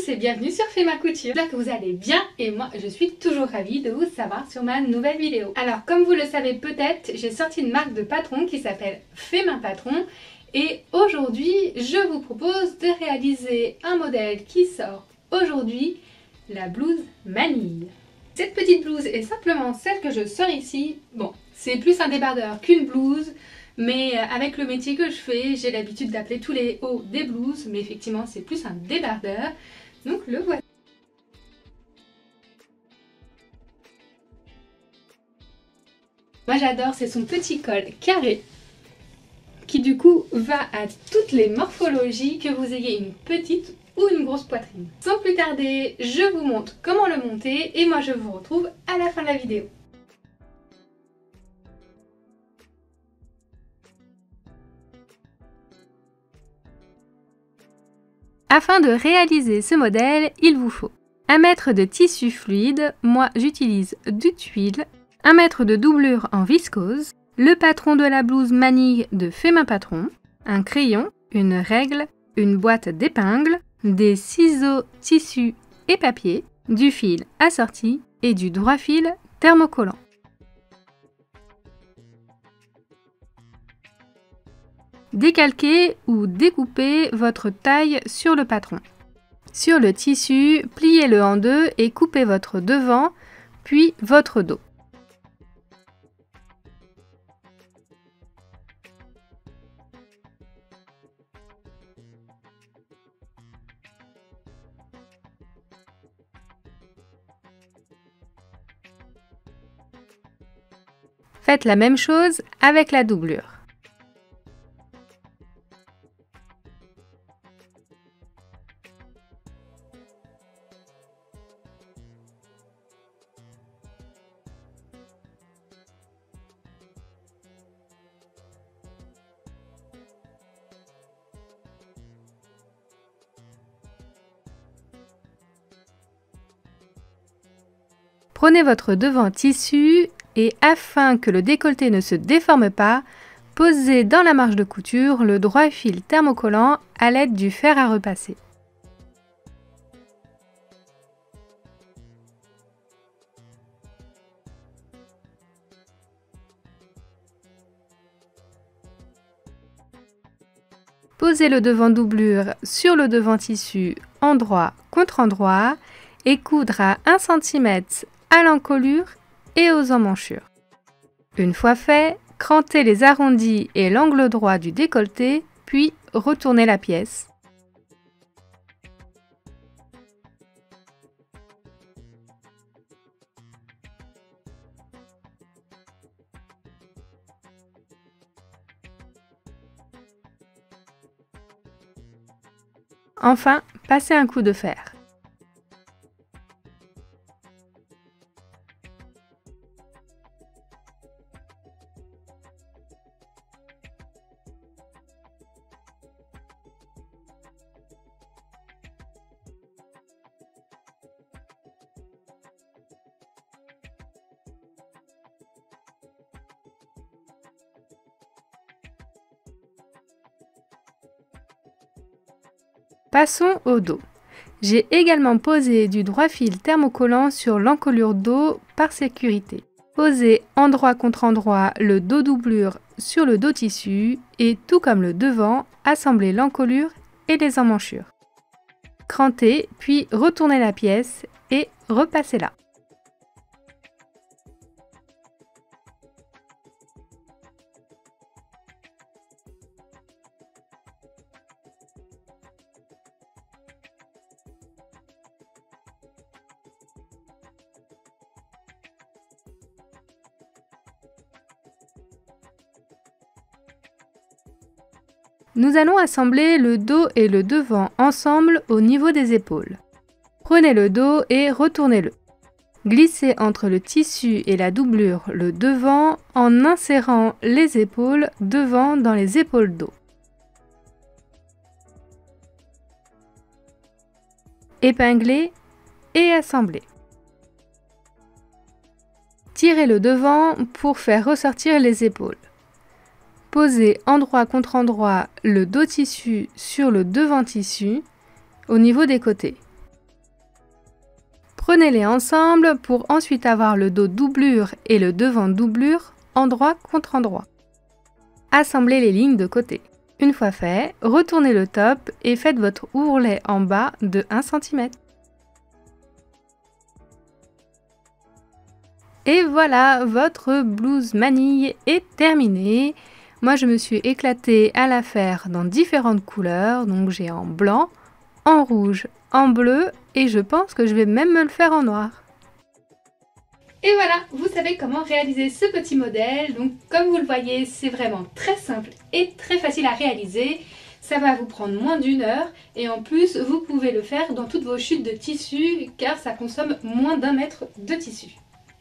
tous et bienvenue sur Fais ma couture. J'espère que vous allez bien et moi je suis toujours ravie de vous savoir sur ma nouvelle vidéo. Alors comme vous le savez peut-être, j'ai sorti une marque de patron qui s'appelle Fais ma patron et aujourd'hui je vous propose de réaliser un modèle qui sort aujourd'hui, la blouse manille. Cette petite blouse est simplement celle que je sors ici. Bon, c'est plus un débardeur qu'une blouse. Mais avec le métier que je fais, j'ai l'habitude d'appeler tous les hauts des blouses, mais effectivement c'est plus un débardeur, donc le voilà. Moi j'adore, c'est son petit col carré, qui du coup va à toutes les morphologies, que vous ayez une petite ou une grosse poitrine. Sans plus tarder, je vous montre comment le monter et moi je vous retrouve à la fin de la vidéo. Afin de réaliser ce modèle, il vous faut 1 mètre de tissu fluide, moi j'utilise du tuile, 1 mètre de doublure en viscose, le patron de la blouse manille de Fais ma patron, un crayon, une règle, une boîte d'épingles, des ciseaux, tissu et papier, du fil assorti et du droit fil thermocollant. Décalquez ou découpez votre taille sur le patron. Sur le tissu, pliez-le en deux et coupez votre devant, puis votre dos. Faites la même chose avec la doublure. Prenez votre devant tissu et afin que le décolleté ne se déforme pas, posez dans la marge de couture le droit fil thermocollant à l'aide du fer à repasser. Posez le devant doublure sur le devant tissu endroit contre endroit et coudre à 1 cm à l'encolure et aux emmanchures. Une fois fait, crantez les arrondis et l'angle droit du décolleté, puis retournez la pièce. Enfin, passez un coup de fer. Passons au dos. J'ai également posé du droit fil thermocollant sur l'encolure dos par sécurité. Posez endroit contre endroit le dos doublure sur le dos tissu et tout comme le devant, assemblez l'encolure et les emmanchures. Crantez puis retournez la pièce et repassez-la. Nous allons assembler le dos et le devant ensemble au niveau des épaules. Prenez le dos et retournez-le. Glissez entre le tissu et la doublure le devant en insérant les épaules devant dans les épaules dos. Épinglez et assemblez. Tirez le devant pour faire ressortir les épaules. Posez endroit contre endroit le dos tissu sur le devant tissu au niveau des côtés. Prenez-les ensemble pour ensuite avoir le dos doublure et le devant doublure endroit contre endroit. Assemblez les lignes de côté. Une fois fait, retournez le top et faites votre ourlet en bas de 1 cm. Et voilà, votre blouse manille est terminée. Moi, je me suis éclatée à la faire dans différentes couleurs. Donc, j'ai en blanc, en rouge, en bleu et je pense que je vais même me le faire en noir. Et voilà, vous savez comment réaliser ce petit modèle. Donc, comme vous le voyez, c'est vraiment très simple et très facile à réaliser. Ça va vous prendre moins d'1 heure et en plus, vous pouvez le faire dans toutes vos chutes de tissu car ça consomme moins d'1 mètre de tissu.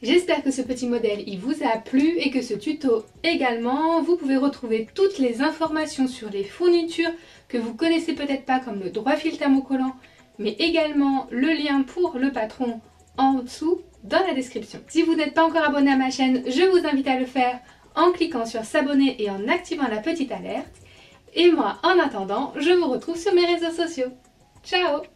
J'espère que ce petit modèle il vous a plu et que ce tuto également. Vous pouvez retrouver toutes les informations sur les fournitures que vous connaissez peut-être pas comme le droit fil thermocollant, mais également le lien pour le patron en dessous dans la description. Si vous n'êtes pas encore abonné à ma chaîne, je vous invite à le faire en cliquant sur s'abonner et en activant la petite alerte. Et moi, en attendant, je vous retrouve sur mes réseaux sociaux. Ciao!